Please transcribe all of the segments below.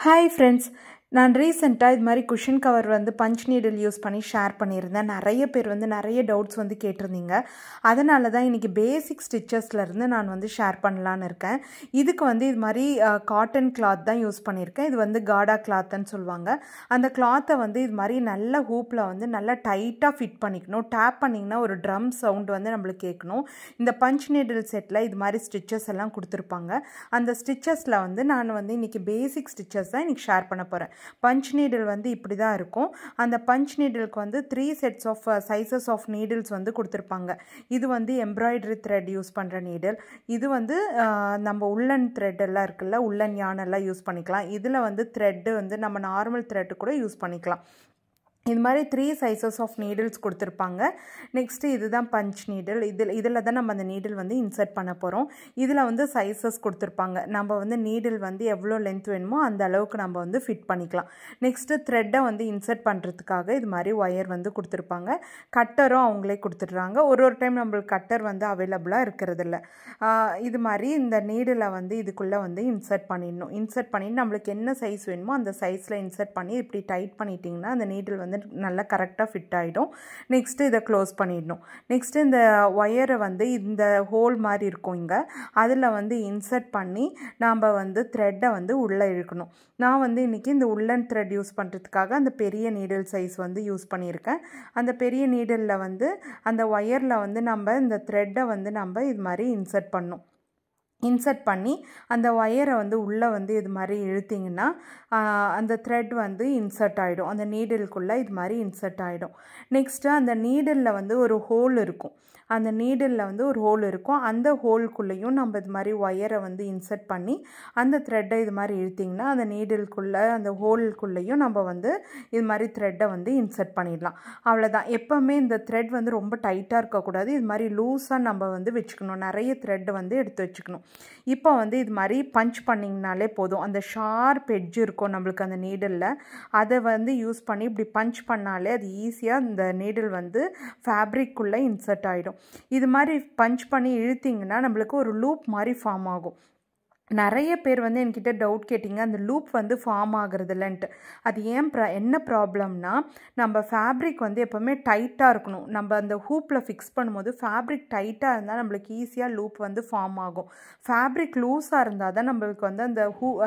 Hi friends, நான் ரீசெண்டாக இது மாதிரி குஷன் கவர் வந்து பஞ்ச் நீடில் யூஸ் பண்ணி ஷேர் பண்ணியிருந்தேன். நிறைய பேர் வந்து நிறைய டவுட்ஸ் வந்து கேட்டிருந்தீங்க. அதனால தான் இன்றைக்கி பேசிக் ஸ்டிச்சஸ்லேருந்து நான் வந்து ஷேர் பண்ணலான்னு இருக்கேன். இதுக்கு வந்து இது மாதிரி காட்டன் கிளாத் தான் யூஸ் பண்ணியிருக்கேன். இது வந்து காடா கிளாத்துன்னு சொல்லுவாங்க. அந்த கிளாத்தை வந்து இது மாதிரி நல்ல ஹூப்பில் வந்து நல்லா டைட்டாக ஃபிட் பண்ணிக்கணும். டேப் பண்ணிங்கன்னா ஒரு ட்ரம் சவுண்டு வந்து நம்மளுக்கு கேட்கணும். இந்த பஞ்ச் நீடில் செட்டில் இது மாதிரி ஸ்டிச்சஸ் எல்லாம் கொடுத்துருப்பாங்க. அந்த ஸ்டிச்சஸில் வந்து நான் வந்து இன்றைக்கி பேசிக் ஸ்டிச்சஸ் தான் இன்றைக்கி ஷேர் பண்ண போகிறேன். பஞ்ச் நீடில் வந்து இப்படி தான் இருக்கும். அந்த பஞ்ச் நீடிலுக்கு வந்து 3 sets of sizes of needles வந்து கொடுத்துருப்பாங்க. இது வந்து எம்ப்ராய்டரி த்ரெட் யூஸ் பண்ணுற நீடில். இது வந்து நம்ம உள்ளன் த்ரெட் எல்லாம் இருக்குல்ல, உள்ளன் யானெல்லாம் யூஸ் பண்ணிக்கலாம். இதில் வந்து த்ரெட்டு வந்து நம்ம நார்மல் த்ரெட்டு கூட யூஸ் பண்ணிக்கலாம். இது மாதிரி 3 சைஸஸ் ஆஃப் நீடில்ஸ் கொடுத்துருப்பாங்க. நெக்ஸ்ட்டு இதுதான் பஞ்ச் நீடில். இதில் தான் நம்ம அந்த நீடில் வந்து இன்சர்ட் பண்ண போகிறோம். இதில் வந்து சைஸஸ் கொடுத்துருப்பாங்க. நம்ம வந்து நீடில் வந்து எவ்வளோ லென்த் வேணுமோ அந்த அளவுக்கு நம்ம வந்து ஃபிட் பண்ணிக்கலாம். நெக்ஸ்ட்டு த்ரெட்டை வந்து இன்சர்ட் பண்ணுறதுக்காக இது மாதிரி ஒயர் வந்து கொடுத்துருப்பாங்க. கட்டரும் அவங்களே கொடுத்துட்றாங்க. ஒரு டைம் நம்மளுக்கு கட்டர் வந்து அவைலபிளாக இருக்கிறதில்ல. இது மாதிரி இந்த நீடிலை வந்து இதுக்குள்ளே வந்து இன்சர்ட் பண்ணிடணும். இன்சர்ட் பண்ணிட்டு நம்மளுக்கு என்ன சைஸ் வேணுமோ அந்த சைஸில் இன்சர்ட் பண்ணி இப்படி டைட் பண்ணிட்டிங்கன்னா அந்த நீடில் வந்து நல்லா கரெக்டாக ஃபிட் ஆகிடும். நெக்ஸ்ட்டு இதை க்ளோஸ் பண்ணிடணும். நெக்ஸ்ட்டு இந்த ஒயரை வந்து இந்த ஹோல் மாதிரி இருக்கும் இங்கே, அதில் வந்து இன்சர்ட் பண்ணி நாம் வந்து த்ரெட்டை வந்து உள்ளே இழுக்கணும். நான் வந்து இன்றைக்கி இந்த உள்ளன் த்ரெட் யூஸ் பண்ணுறதுக்காக அந்த பெரிய நீடில் சைஸ் வந்து யூஸ் பண்ணியிருக்கேன். அந்த பெரிய நீடிலில் வந்து அந்த ஒயரில் வந்து நம்ம இந்த த்ரெட்டை வந்து நம்ம இது மாதிரி இன்சர்ட் பண்ணணும். இன்சர்ட் பண்ணி அந்த ஒயரை வந்து உள்ளே வந்து இது மாதிரி இழுத்திங்கன்னா அந்த த்ரெட் வந்து இன்சர்ட் ஆகிடும். அந்த நீடிலுக்குள்ளே இது மாதிரி இன்சர்ட் ஆகிடும். நெக்ஸ்ட்டு அந்த நீடிலில் வந்து ஒரு ஹோல் இருக்கும். அந்த நீடிலில் வந்து ஒரு ஹோல் இருக்கும். அந்த ஹோல்குள்ளேயும் நம்ம இது மாதிரி ஒயரை வந்து இன்சர்ட் பண்ணி அந்த த்ரெட்டை இது மாதிரி இழுத்திங்கன்னா அந்த நீடிலுக்குள்ளே அந்த ஹோல்குள்ளேயும் நம்ம வந்து இது மாதிரி த்ரெட்டை வந்து இன்சர்ட் பண்ணிடலாம். அவ்வளோதான். எப்போவுமே இந்த த்ரெட் வந்து ரொம்ப டைட்டாக இருக்கக்கூடாது. இது மாதிரி லூஸாக நம்ம வந்து வச்சுக்கணும். நிறைய த்ரெட் வந்து எடுத்து வச்சுக்கணும். இப்போ வந்து இது மாதிரி பஞ்ச் பண்ணிங்கனாலே போதும். அந்த ஷார்ப் எட்ஜ் இருக்கும் நம்மளுக்கு அந்த நீடிலில், அதை வந்து யூஸ் பண்ணி இப்படி பஞ்ச் பண்ணாலே அது ஈஸியாக இந்த நீடில் வந்து ஃபேப்ரிக்குள்ளே இன்சர்ட் ஆகிடும். இது மாதிரி பஞ்ச் பண்ணி இழுத்திங்கன்னா நம்மளுக்கு ஒரு லூப் மாதிரி ஃபார்ம் ஆகும். நிறைய பேர் வந்து என்கிட்ட டவுட் கேட்டிங்க, அந்த லூப் வந்து ஃபார்ம் ஆகுறதில்லன்ட்டு. அது என்ன ப்ராப்ளம்னா, நம்ம ஃபேப்ரிக் வந்து எப்போவுமே டைட்டாக இருக்கணும். நம்ம அந்த ஹூப்பில் ஃபிக்ஸ் பண்ணும்போது ஃபேப்ரிக் டைட்டாக இருந்தால் நம்மளுக்கு ஈஸியாக லூப் வந்து ஃபார்ம் ஆகும். ஃபேப்ரிக் லூஸாக இருந்தால் தான் நம்மளுக்கு வந்து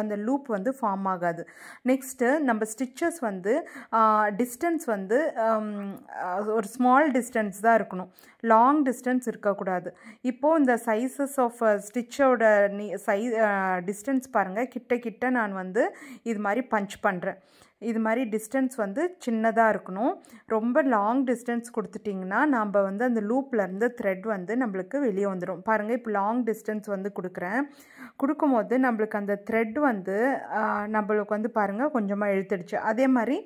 அந்த லூப் வந்து ஃபார்ம் ஆகாது. நெக்ஸ்ட்டு நம்ம ஸ்டிச்சஸ் வந்து டிஸ்டன்ஸ் வந்து ஒரு ஸ்மால் டிஸ்டன்ஸ் தான் இருக்கணும். லாங் டிஸ்டன்ஸ் இருக்கக்கூடாது. இப்போது இந்த சைஸஸ் ஆஃப் ஸ்டிச்சோட டிஸ்டன்ஸ் பாருங்கள். கிட்ட நான் வந்து இது மாதிரி பஞ்ச் பண்ணுறேன். இது மாதிரி டிஸ்டன்ஸ் வந்து சின்னதாக இருக்கணும். ரொம்ப லாங் டிஸ்டன்ஸ் கொடுத்துட்டிங்கன்னா நம்ம வந்து அந்த லூப்லேருந்து த்ரெட் வந்து நம்மளுக்கு வெளியே வந்துடும். பாருங்கள், இப்போ லாங் டிஸ்டன்ஸ் வந்து கொடுக்கும்போது நம்மளுக்கு அந்த த்ரெட் வந்து நம்மளுக்கு வந்து பாருங்கள் கொஞ்சமாக இழுத்துடுச்சு. அதே மாதிரி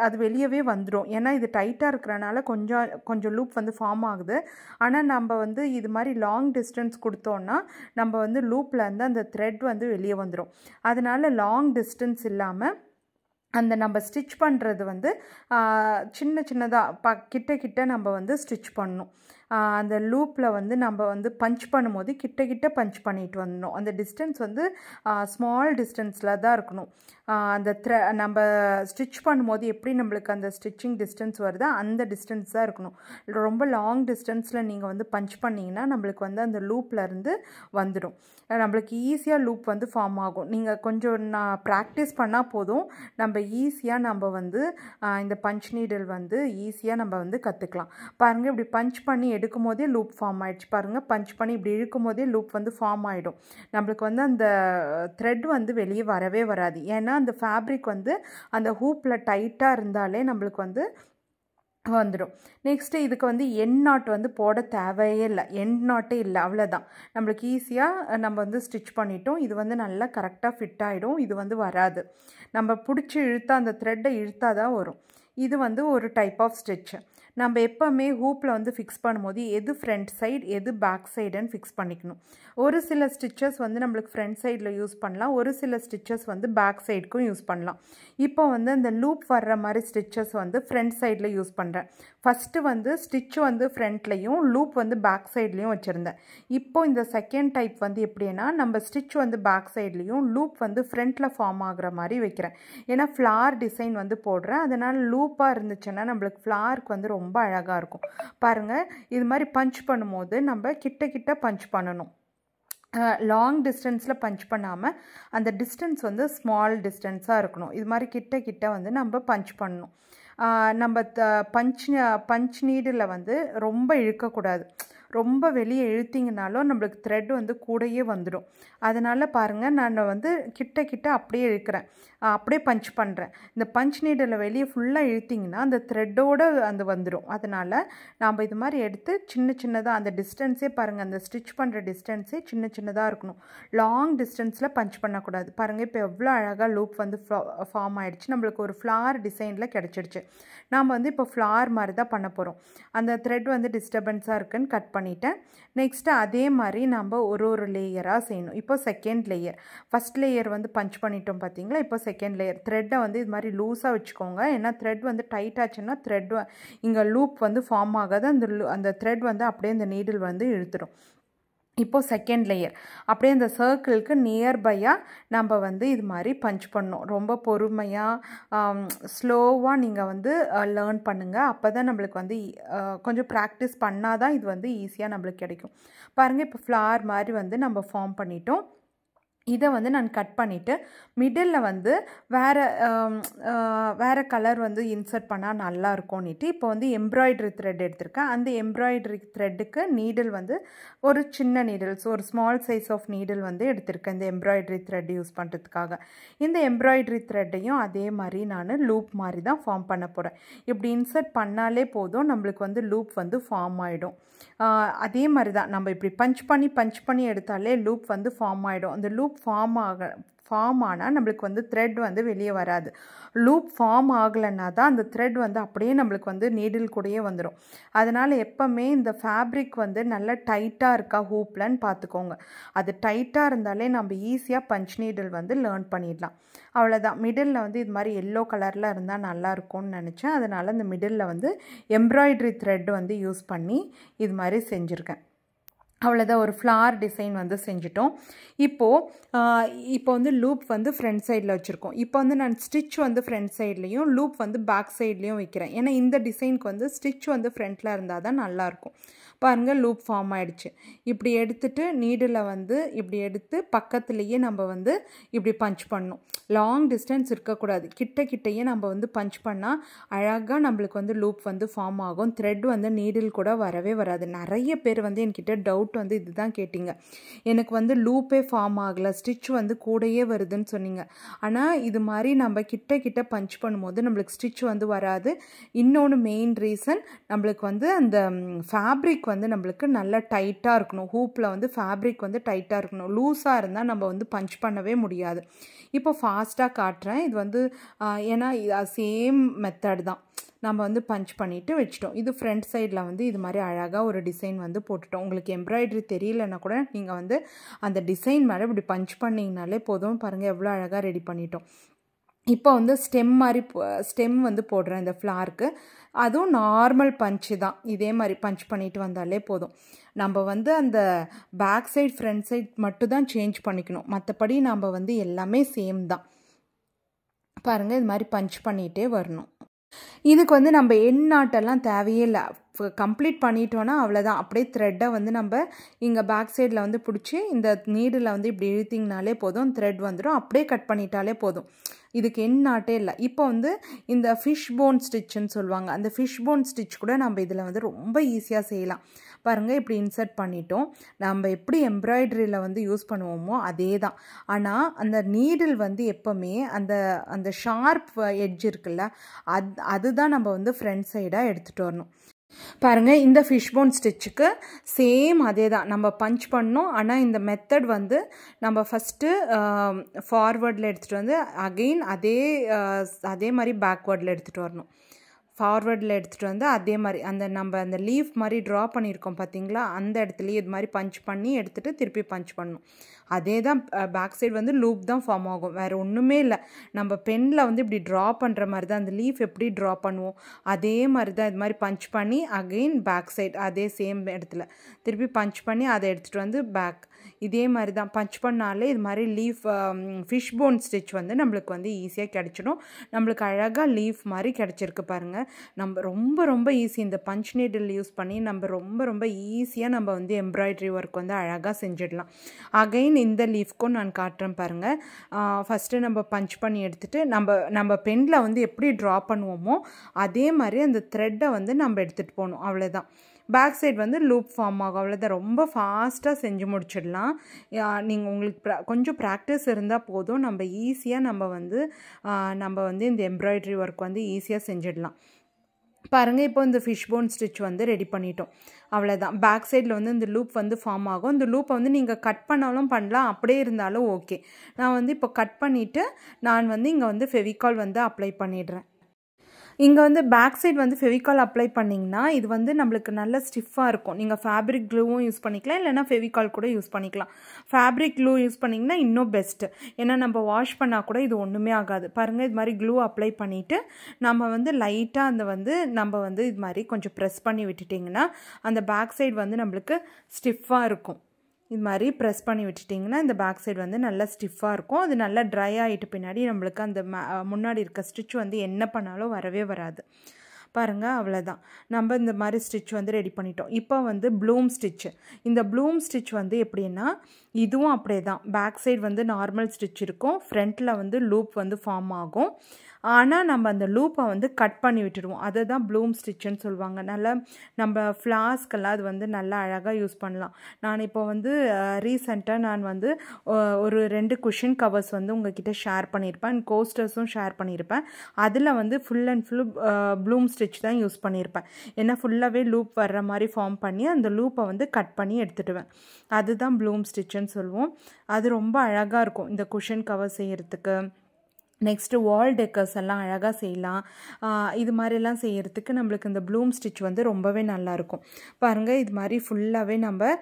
அது வெளியவே வந்துடும். ஏன்னா இது டைட்டாக இருக்கிறனால கொஞ்சம் லூப் வந்து ஃபார்ம் ஆகுது. ஆனால் நம்ம வந்து இது மாதிரி லாங் டிஸ்டன்ஸ் கொடுத்தோன்னா நம்ம வந்து லூப்லேருந்து அந்த த்ரெட் வந்து வெளியே வந்துடும். அதனால் லாங் டிஸ்டன்ஸ் இல்லாமல் அந்த நம்ம ஸ்டிச் பண்ணுறது வந்து சின்னதாக கிட்ட நம்ம வந்து ஸ்டிச் பண்ணணும். அந்த லூப்பில் வந்து நம்ம வந்து பஞ்ச் பண்ணும்போது கிட்ட பஞ்ச் பண்ணிட்டு வரணும். அந்த டிஸ்டன்ஸ் வந்து ஸ்மால் டிஸ்டன்ஸில் தான் இருக்கணும். அந்த நம்ம ஸ்டிச் பண்ணும்போது எப்படி நம்மளுக்கு அந்த ஸ்டிச்சிங் டிஸ்டன்ஸ் வருதோ அந்த டிஸ்டன்ஸ் தான் இருக்கணும். ரொம்ப லாங் டிஸ்டன்ஸில் நீங்கள் வந்து பஞ்ச் பண்ணிங்கன்னா நம்மளுக்கு வந்து அந்த லூப்லேருந்து வந்துடும். நம்மளுக்கு ஈஸியாக லூப் வந்து ஃபார்ம் ஆகும். நீங்கள் கொஞ்சம் ப்ராக்டிஸ் பண்ணால் போதும். நம்ம ஈஸியாக நம்ம வந்து இந்த பஞ்ச் நீடில் வந்து ஈஸியாக நம்ம வந்து கற்றுக்கலாம். பாருங்கள், இப்படி பஞ்ச் பண்ணி எடுக்கும் போதே லூப் ஃபார்ம் ஆகிடுச்சு. பாருங்கள், பஞ்ச் பண்ணி இப்படி இழுக்கும் போதே லூப் வந்து ஃபார்ம் ஆகிடும். நம்மளுக்கு வந்து அந்த த்ரெட் வந்து வெளியே வரவே வராது. ஏன்னா அந்த ஃபேப்ரிக் வந்து அந்த ஹூப்பில் டைட்டாக இருந்தாலே நம்மளுக்கு வந்து வந்துடும். நெக்ஸ்ட்டு இதுக்கு வந்து எண்ட் நாட் வந்து போட தேவையே இல்லை. எண்ட் நாட்டே இல்லை, அவ்வளோதான். நம்மளுக்கு ஈஸியாக நம்ம வந்து ஸ்டிச் பண்ணிட்டோம். இது வந்து நல்லா கரெக்டாக ஃபிட் ஆகிடும். இது வந்து வராது. நம்ம பிடிச்சி இழுத்தா அந்த த்ரெட்டை இழுத்தா தான் வரும். இது வந்து ஒரு டைப் ஆஃப் ஸ்டிச். நம்ம எப்போவுமே ஹூப்பில் வந்து ஃபிக்ஸ் பண்ணும்போது எது ஃப்ரண்ட் சைடு எது பேக் சைடுன்னு ஃபிக்ஸ் பண்ணிக்கணும். ஒரு சில ஸ்டிச்சஸ் வந்து நம்மளுக்கு ஃப்ரண்ட் சைடில் யூஸ் பண்ணலாம், ஒரு சில ஸ்டிச்சஸ் வந்து பேக் சைடுக்கும் யூஸ் பண்ணலாம். இப்போ வந்து அந்த லூப் வர்ற மாதிரி ஸ்டிச்சஸ் வந்து ஃப்ரண்ட் சைடில் யூஸ் பண்ணுறேன். ஃபஸ்ட்டு வந்து ஸ்டிச் வந்து ஃப்ரண்ட்லேயும் லூப் வந்து பேக் சைட்லேயும் வச்சுருந்தேன். இப்போ இந்த செகண்ட் டைப் வந்து எப்படின்னா நம்ம ஸ்டிச் வந்து பேக் சைட்லேயும் லூப் வந்து ஃப்ரண்ட்டில் ஃபார்ம் ஆகுற மாதிரி வைக்கிறேன். ஏன்னா ஃப்ளார் டிசைன் வந்து போடுறேன், அதனால் லூப்பாக இருந்துச்சுன்னா நம்மளுக்கு ஃப்ளாருக்கு வந்து ரொம்ப அழகாக இருக்கும். பாருங்கள், இது மாதிரி பஞ்ச் பண்ணும்போது நம்ம கிட்ட பஞ்ச் பண்ணணும். லாங் டிஸ்டன்ஸில் பஞ்ச் பண்ணாமல் அந்த டிஸ்டன்ஸ் வந்து ஸ்மால் டிஸ்டன்ஸாக இருக்கணும். இது மாதிரி கிட்ட வந்து நம்ம பஞ்ச் பண்ணணும். நம்ம பஞ்ச் நீடில் வந்து ரொம்ப இழுக்கக்கூடாது. ரொம்ப வெளியே இழுத்திங்கனாலும் நம்மளுக்கு த்ரெட் வந்து கூடயே வந்துடும். அதனால் பாருங்கள், நான் வந்து கிட்ட அப்படியே இழுக்கிறேன், அப்படியே பஞ்ச் பண்ணுறேன். இந்த பஞ்ச் நீடில் வெளியே ஃபுல்லாக இழுத்திங்கன்னா அந்த த்ரெட்டோடு அந்த வந்துடும். அதனால் நாம் இது மாதிரி எடுத்து சின்னதாக அந்த டிஸ்டன்ஸே பாருங்கள், அந்த ஸ்டிச் பண்ணுற டிஸ்டன்ஸே சின்னதாக இருக்கணும். லாங் டிஸ்டன்ஸில் பஞ்ச் பண்ணக்கூடாது. பாருங்கள், இப்போ எவ்வளோ அழகாக லூப் வந்து ஃபார்ம் ஆகிடுச்சு. நம்மளுக்கு ஒரு ஃப்ளார் டிசைனில் கிடச்சிடுச்சு. நாம் வந்து இப்போ ஃப்ளார் மாதிரி தான் பண்ண போகிறோம். அந்த த்ரெட் வந்து டிஸ்டர்பன்ஸாக இருக்குன்னு கட் பண்ணிட்டேன். நெக்ஸ்ட்டு அதே மாதிரி நம்ம ஒரு லேயராக செய்யணும். இப்போ செகண்ட் லேயர், ஃபஸ்ட் லேயர் வந்து பஞ்ச் பண்ணிட்டோம் பார்த்தீங்களா. இப்போ செகண்ட் லேயர் த்ரெட்டை வந்து இது மாதிரி லூஸாக வச்சுக்கோங்க. ஏன்னா த்ரெட் வந்து டைட் ஆச்சுன்னா த்ரெட் இங்கே லூப் வந்து ஃபார்ம் ஆகாது. அந்த த்ரெட் வந்து அப்படியே இந்த நீடில் வந்து இழுத்துடும். இப்போது செகண்ட் லேயர் அப்படியே அந்த சர்க்கிளுக்கு நியர்பையாக நம்ம வந்து இது மாதிரி பஞ்ச் பண்ணணும். ரொம்ப பொறுமையாக ஸ்லோவாக நீங்கள் வந்து லேர்ன் பண்ணுங்கள். அப்போ தான் நம்மளுக்கு வந்து கொஞ்சம் ப்ராக்டிஸ் பண்ணால் தான் இது வந்து ஈஸியாக நம்மளுக்கு கிடைக்கும். பாருங்கள், இப்போ ஃப்ளார் மாதிரி வந்து நம்ம ஃபார்ம் பண்ணிட்டோம். இதை வந்து நான் கட் பண்ணிவிட்டு மிடில் வந்து வேறு கலர் வந்து இன்சர்ட் பண்ணால் நல்லா இருக்கும்னுட்டு இப்போ வந்து எம்ப்ராய்டரி த்ரெட் எடுத்திருக்கேன். அந்த எம்ப்ராய்டரி த்ரெட்டுக்கு நீடில் வந்து ஒரு சின்ன நீடில்ஸ், ஒரு ஸ்மால் சைஸ் ஆஃப் நீடில் வந்து எடுத்திருக்கேன் இந்த எம்ப்ராய்டரி த்ரெட் யூஸ் பண்ணுறதுக்காக. இந்த எம்ப்ராய்டரி த்ரெட்டையும் அதே மாதிரி நான் லூப் மாதிரி தான் ஃபார்ம் பண்ண போகிறேன். இப்படி இன்சர்ட் பண்ணாலே போதும், நம்மளுக்கு வந்து லூப் வந்து ஃபார்ம் ஆகிடும். அதே மாதிரி தான் நம்ம இப்படி பஞ்ச் பண்ணி எடுத்தாலே லூப் வந்து ஃபார்ம் ஆகிடும். அந்த லூப் ஃபார்ம் ஆனால் நம்மளுக்கு வந்து த்ரெட் வந்து வெளியே வராது. லூப் ஃபார்ம் ஆகலைன்னா தான் அந்த த்ரெட் வந்து அப்படியே நம்மளுக்கு வந்து நீடில் கூடயே வந்துடும். அதனால் எப்போவுமே இந்த ஃபேப்ரிக் வந்து நல்லா டைட்டாக இருக்கா ஹூப்லன்னு பார்த்துக்கோங்க. அது டைட்டாக இருந்தாலே நம்ம ஈஸியாக பஞ்ச் நீடில் வந்து லேர்ன் பண்ணிடலாம். அவ்வளோதான். மிடில் வந்து இது மாதிரி எல்லோ கலரில் இருந்தால் நல்லாயிருக்கும்னு நினச்சேன். அதனால் இந்த மிடில் வந்து எம்ப்ராய்டரி த்ரெட் வந்து யூஸ் பண்ணி இது மாதிரி செஞ்சுருக்கேன். அவ்வளோதான், ஒரு ஃப்ளார் டிசைன் வந்து செஞ்சிட்டோம். இப்போ வந்து லூப் வந்து ஃப்ரண்ட் சைடில் வச்சுருக்கோம். இப்போ வந்து நான் ஸ்டிச் வந்து ஃப்ரண்ட் சைட்லேயும் லூப் வந்து பேக் சைட்லேயும் வைக்கிறேன். ஏன்னா இந்த டிசைனுக்கு வந்து ஸ்டிச் வந்து ஃப்ரண்ட்டில் இருந்தால் தான் நல்லாயிருக்கும். பாருங்கள், லூப் ஃபார்ம் ஆகிடுச்சு. இப்படி எடுத்துட்டு நீடில் வந்து இப்படி எடுத்து பக்கத்துலேயே நம்ம வந்து இப்படி பஞ்ச் பண்ணணும். லாங் டிஸ்டன்ஸ் இருக்கக்கூடாது. கிட்டேயே நம்ம வந்து பஞ்ச் பண்ணால் அழகாக நம்மளுக்கு வந்து லூப் வந்து ஃபார்ம் ஆகும். த்ரெட் வந்து நீடில் கூட வரவே வராது. நிறைய பேர் வந்து என்கிட்ட டவுட் வந்து இதுதான் கேட்டிங்க, எனக்கு வந்து லூப்பே ஃபார்ம் ஆகலை, ஸ்டிச் வந்து கூடயே வருதுன்னு சொன்னீங்க. ஆனால் இது மாதிரி நம்ம கிட்ட பஞ்ச் பண்ணும்போது நம்மளுக்கு ஸ்டிச் வந்து வராது. இன்னொன்று மெயின் ரீசன், நம்மளுக்கு வந்து அந்த ஃபேப்ரிக் வந்து நம்மளுக்கு நல்லா டைட்டாக இருக்கணும். ஹூப்பில் வந்து ஃபேப்ரிக் வந்து டைட்டாக இருக்கணும். லூஸாக இருந்தால் நம்ம வந்து பஞ்ச் பண்ணவே முடியாது. இப்போ ஃபாஸ்ட்டாக காட்டுறேன். இது வந்து ஏன்னா சேம் மெத்தட் தான். நம்ம வந்து பஞ்ச் பண்ணிவிட்டு வச்சிட்டோம். இது ஃப்ரண்ட் சைடில் வந்து இது மாதிரி அழகாக ஒரு டிசைன் வந்து போட்டுட்டோம். உங்களுக்கு எம்ப்ராய்டரி தெரியலன்னா கூட நீங்கள் வந்து அந்த டிசைன் மேலே இப்படி பஞ்ச் பண்ணிங்கனாலே போதும். பாருங்கள், எவ்வளோ அழகாக ரெடி பண்ணிட்டோம். இப்போ வந்து ஸ்டெம் வந்து போடுறேன் இந்த ஃப்ளாருக்கு. அதுவும் நார்மல் பஞ்சு தான். இதே மாதிரி பஞ்ச் பண்ணிட்டு வந்தாலே போதும். நம்ம வந்து அந்த பேக் சைட் ஃப்ரண்ட் சைட் மட்டும் தான் சேஞ்ச் பண்ணிக்கணும். மற்றபடி நம்ம வந்து எல்லாமே சேம் தான். பாருங்கள், இது மாதிரி பஞ்ச் பண்ணிகிட்டே வரணும். இதுக்கு வந்து நம்ம எண் நாட்டெல்லாம் தேவையே இல்லை. கம்ப்ளீட் பண்ணிட்டோன்னா அவ்வளோதான். அப்படியே த்ரெட்டை வந்து நம்ம இங்கே பேக் சைடில் வந்து பிடிச்சி இந்த நீடில் வந்து இப்படி இழுத்திங்கனாலே போதும், த்ரெட் வந்துடும். அப்படியே கட் பண்ணிட்டாலே போதும். இதுக்கு எண் நாட்டே இல்லை. இப்போ வந்து இந்த ஃபிஷ் போன் ஸ்டிச்சுன்னு சொல்லுவாங்க. அந்த ஃபிஷ் போன் ஸ்டிச் கூட நம்ம இதில் வந்து ரொம்ப ஈஸியாக செய்யலாம். பாருங்கள், இப்படி இன்சர்ட் பண்ணிட்டோம். நம்ம எப்படி எம்ப்ராய்டரியில் வந்து யூஸ் பண்ணுவோமோ அதே தான். ஆனால் அந்த நீடில் வந்து எப்போவுமே அந்த ஷார்ப் எட்ஜ் இருக்குல்ல, அதுதான் நம்ம வந்து ஃப்ரண்ட் சைடாக எடுத்துகிட்டு வரணும். பாருங்கள், இந்த ஃபிஷ் போன் ஸ்டிச்சுக்கு சேம் அதே தான் நம்ம பஞ்ச் பண்ணோம். ஆனால் இந்த மெத்தட் வந்து நம்ம ஃபஸ்ட்டு ஃபார்வர்டில் எடுத்துகிட்டு வந்து அகெயின் அதே மாதிரி பேக்வேர்டில் எடுத்துகிட்டு வரணும். ஃபார்வர்டில் எடுத்துகிட்டு வந்து அதே மாதிரி நம்ம அந்த லீஃப் மாதிரி ட்ரா பண்ணியிருக்கோம் பார்த்தீங்களா, அந்த இடத்துலையே இது மாதிரி பஞ்ச் பண்ணி எடுத்துகிட்டு திருப்பி பஞ்ச் பண்ணணும். அதே தான் பேக் சைடு வந்து லூப் தான் ஃபார்ம் ஆகும், வேறு ஒன்றுமே இல்லை. நம்ம பெனில் வந்து இப்படி ட்ரா பண்ணுற மாதிரி தான், அந்த லீஃப் எப்படி ட்ரா பண்ணுவோம் அதே மாதிரி தான் இது மாதிரி பஞ்ச் பண்ணி அகெயின் பேக் சைடு அதே சேம் இடத்துல திருப்பி பஞ்ச் பண்ணி அதை எடுத்துகிட்டு வந்து பேக் இதே மாதிரி தான் பஞ்ச் பண்ணாலே இது மாதிரி லீஃப் ஃபிஷ் போன் ஸ்டிச் வந்து நம்மளுக்கு வந்து ஈஸியாக கிடச்சிடும். நம்மளுக்கு அழகாக லீஃப் மாதிரி கிடச்சிருக்கு பாருங்கள். நம்ம ரொம்ப ஈஸி, இந்த பஞ்ச் நீடில் யூஸ் பண்ணி நம்ம ரொம்ப ஈஸியாக நம்ம வந்து எம்ப்ராய்டரி ஒர்க் வந்து அழகாக செஞ்சிடலாம். அகைன் இந்த லீஃப்க்கும் நான் காட்டுறேன் பாருங்கள். ஃபஸ்ட்டு நம்ம பஞ்ச் பண்ணி எடுத்துகிட்டு நம்ம பெனில் வந்து எப்படி ட்ரா பண்ணுவோமோ அதே மாதிரி அந்த த்ரெட்டை வந்து நம்ம எடுத்துகிட்டு போகணும், அவ்வளோதான். பேக் சைடு வந்து லூப் ஃபார்ம் ஆகும், அவ்வளோதான். ரொம்ப ஃபாஸ்ட்டாக செஞ்சு முடிச்சிடலாம். நீங்கள் உங்களுக்கு கொஞ்சம் ப்ராக்டிஸ் இருந்தால் போதும், நம்ம ஈஸியாக நம்ம வந்து இந்த எம்ப்ராய்டரி ஒர்க் வந்து ஈஸியாக செஞ்சிடலாம். பாருங்கள், இப்போ இந்த ஃபிஷ் போன் ஸ்டிச் வந்து ரெடி பண்ணிட்டோம், அவ்வளோதான். பேக் சைடில் வந்து இந்த லூப் வந்து ஃபார்ம் ஆகும். இந்த லூப்பை வந்து நீங்கள் கட் பண்ணாலும் பண்ணலாம், அப்படியே இருந்தாலும் ஓகே. நான் வந்து இப்போ கட் பண்ணிவிட்டு நான் வந்து இங்கே வந்து ஃபெவிகால் வந்து அப்ளை பண்ணிடுறேன். இங்கே வந்து பேக் சைடு வந்து ஃபெவிகால் அப்ளை பண்ணிங்கன்னா இது வந்து நம்மளுக்கு நல்ல ஸ்டிஃபாக இருக்கும். நீங்கள் ஃபேப்ரிக் க்ளூவும் யூஸ் பண்ணிக்கலாம், இல்லைனா ஃபெவிகால் கூட யூஸ் பண்ணிக்கலாம். ஃபேப்ரிக் க்ளூ யூஸ் பண்ணிங்கன்னா இன்னும் பெஸ்ட்டு, ஏன்னா நம்ம வாஷ் பண்ணால் கூட இது ஒன்றுமே ஆகாது. பாருங்கள், இது மாதிரி க்ளூ அப்ளை பண்ணிவிட்டு நம்ம வந்து லைட்டாக நம்ம வந்து இது மாதிரி கொஞ்சம் ப்ரெஸ் பண்ணி விட்டுட்டிங்கன்னா அந்த பேக் சைடு வந்து நம்மளுக்கு ஸ்டிஃபாக இருக்கும். இது மாதிரி ப்ரெஸ் பண்ணி விட்டுட்டிங்கன்னா இந்த பேக் சைடு வந்து நல்லா ஸ்டிஃபாக இருக்கும். அது நல்லா ட்ரை ஆகிட்டு பின்னாடி நம்மளுக்கு அந்த முன்னாடி இருக்க ஸ்டிச் வந்து என்ன பண்ணாலும் வரவே வராது. பாருங்கள், அவ்வளோதான். நம்ம இந்த மாதிரி ஸ்டிச் வந்து ரெடி பண்ணிட்டோம். இப்போ வந்து ப்ளூம் ஸ்டிச்சு. இந்த ப்ளூம் ஸ்டிச் வந்து எப்படின்னா இதுவும் அப்படியே தான். பேக் சைடு வந்து நார்மல் ஸ்டிச் இருக்கும், ஃப்ரண்ட்டில் வந்து லூப் வந்து ஃபார்ம் ஆகும். ஆனால் நம்ம அந்த லூப்பை வந்து கட் பண்ணி விட்டுடுவோம், அதை தான் ப்ளூம் ஸ்டிச்சுன்னு சொல்லுவாங்க. நல்லா நம்ம ஃப்ளாஸ்க்கெல்லாம் அது வந்து நல்லா அழகாக யூஸ் பண்ணலாம். நான் இப்போ வந்து ரீசெண்டாக நான் வந்து ஒரு 2 குஷன் கவர்ஸ் வந்து உங்ககிட்ட ஷேர் பண்ணியிருப்பேன், கோஸ்டர்ஸும் ஷேர் பண்ணியிருப்பேன். அதில் வந்து full and full Bloom stitch தான் யூஸ் பண்ணியிருப்பேன். ஏன்னா ஃபுல்லாகவே லூப் வர்ற மாதிரி ஃபார்ம் பண்ணி அந்த லூப்பை வந்து கட் பண்ணி எடுத்துடுவேன். அதுதான் ப்ளூம் ஸ்டிச்சுன்னு சொல்லுவோம். அது ரொம்ப அழகாக இருக்கும் இந்த குஷன் கவர் செய்கிறதுக்கு. நெக்ஸ்ட்டு வால் டெக்கர்ஸ் எல்லாம் அழகாக செய்யலாம். இது மாதிரிலாம் செய்கிறதுக்கு நம்மளுக்கு இந்த ப்ளூம் ஸ்டிச் வந்து ரொம்பவே நல்லாயிருக்கும். பாருங்கள், இது மாதிரி ஃபுல்லாகவே நம்ம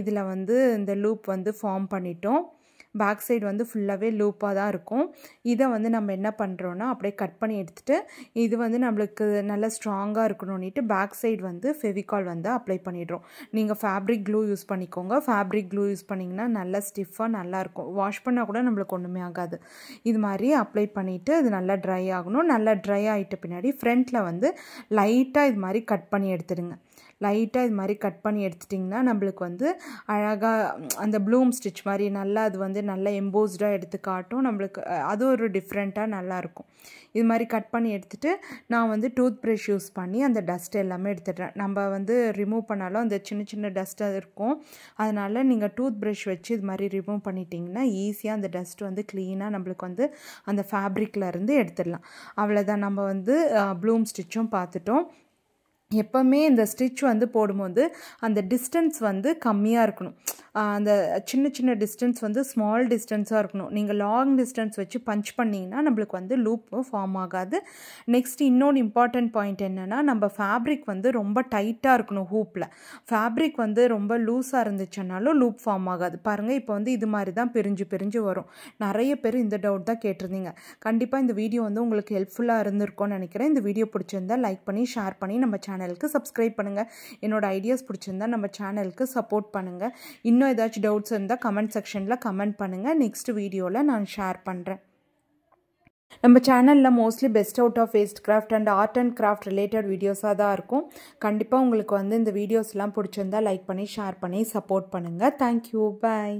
இதில் வந்து இந்த லூப் வந்து ஃபார்ம் பண்ணிட்டோம். பேக் சைடு வந்து ஃபுல்லாகவே லூப்பாக தான் இருக்கும். இதை வந்து நம்ம என்ன பண்ணுறோன்னா அப்படியே கட் பண்ணி எடுத்துகிட்டு இது வந்து நம்மளுக்கு நல்லா ஸ்ட்ராங்காக இருக்கணும்னுட்டு பேக் சைடு வந்து ஃபெவிகால் வந்து அப்ளை பண்ணிடுறோம். நீங்கள் ஃபேப்ரிக் க்ளூ யூஸ் பண்ணிக்கோங்க. ஃபேப்ரிக் க்ளூ யூஸ் பண்ணிங்கன்னா நல்லா ஸ்டிஃபாக நல்லாயிருக்கும், வாஷ் பண்ணால் கூட நம்மளுக்கு ஒன்றுமே ஆகாது. இது மாதிரி அப்ளை பண்ணிவிட்டு அது நல்லா ட்ரை ஆகணும். நல்லா ட்ரை ஆகிட்ட பின்னாடி ஃப்ரண்ட்டில் வந்து லைட்டாக இது மாதிரி கட் பண்ணி எடுத்துடுங்க. லைட்டாக இது மாதிரி கட் பண்ணி எடுத்துட்டிங்கன்னா நம்மளுக்கு வந்து அழகாக அந்த ப்ளூம் ஸ்டிச் மாதிரி நல்லா அது வந்து நல்லா எம்போஸ்டாக எடுத்து காட்டும். நம்மளுக்கு அது ஒரு டிஃப்ரெண்ட்டாக நல்லாயிருக்கும். இது மாதிரி கட் பண்ணி எடுத்துகிட்டு நான் வந்து டூத் ப்ரஷ் யூஸ் பண்ணி அந்த டஸ்ட் எல்லாமே எடுத்துடுறேன். நம்ம வந்து ரிமூவ் பண்ணாலும் அந்த சின்ன டஸ்ட்டாக இருக்கும், அதனால் நீங்கள் டூத் ப்ரஷ் வச்சு இது மாதிரி ரிமூவ் பண்ணிட்டிங்கன்னா ஈஸியாக அந்த டஸ்ட் வந்து க்ளீனாக நம்மளுக்கு வந்து அந்த ஃபேப்ரிக்லேருந்து எடுத்துடலாம். அவ்வளோதான். நம்ம வந்து ப்ளூம் ஸ்டிச்சும் பார்த்துட்டோம். எப்போவுமே இந்த ஸ்டிச் வந்து போடும்போது அந்த டிஸ்டன்ஸ் வந்து கம்மியாக இருக்கணும். அந்த சின்ன டிஸ்டன்ஸ் வந்து ஸ்மால் டிஸ்டன்ஸாக இருக்கணும். நீங்கள் லாங் டிஸ்டன்ஸ் வச்சு பஞ்ச் பண்ணிங்கன்னா நம்மளுக்கு வந்து லூப்பு ஃபார்ம் ஆகாது. நெக்ஸ்ட் இன்னொன்று இம்பார்ட்டன்ட் பாயிண்ட் என்னென்னா, நம்ம ஃபேப்ரிக் வந்து ரொம்ப டைட்டாக இருக்கணும். ஹூப்பில் ஃபேப்ரிக் வந்து ரொம்ப லூஸாக இருந்துச்சுன்னாலும் லூப் ஃபார்ம் ஆகாது. பாருங்கள், இப்போ வந்து இது மாதிரி தான் பிரிஞ்சு வரும். நிறைய பேர் இந்த டவுட் தான் கேட்டிருந்தீங்க. கண்டிப்பாக இந்த வீடியோ வந்து உங்களுக்கு ஹெல்ப்ஃபுல்லாக இருந்திருக்கும்னு நினைக்கிறேன். இந்த வீடியோ பிடிச்சிருந்தா லைக் பண்ணி ஷேர் பண்ணி நம்ம சேனலுக்கு சப்ஸ்கிரைப் பண்ணுங்கள். என்னோட ஐடியாஸ் பிடிச்சிருந்தா நம்ம சேனலுக்கு சப்போர்ட் பண்ணுங்கள். இன்னும் ஏதாச்சும் டவுட்ஸ் இருந்தால் கமெண்ட் செக்ஷனில் கமெண்ட் பண்ணுங்கள். நெக்ஸ்ட் வீடியோவில் நான் ஷேர் பண்ணுறேன். நம்ம சேனலில் mostly best out of waste craft and art and craft related வீடியோஸாக தான் இருக்கும். கண்டிப்பாக உங்களுக்கு வந்து இந்த வீடியோஸ்லாம் பிடிச்சிருந்தா லைக் பண்ணி ஷேர் பண்ணி சப்போர்ட் பண்ணுங்கள். தேங்க்யூ, பாய்.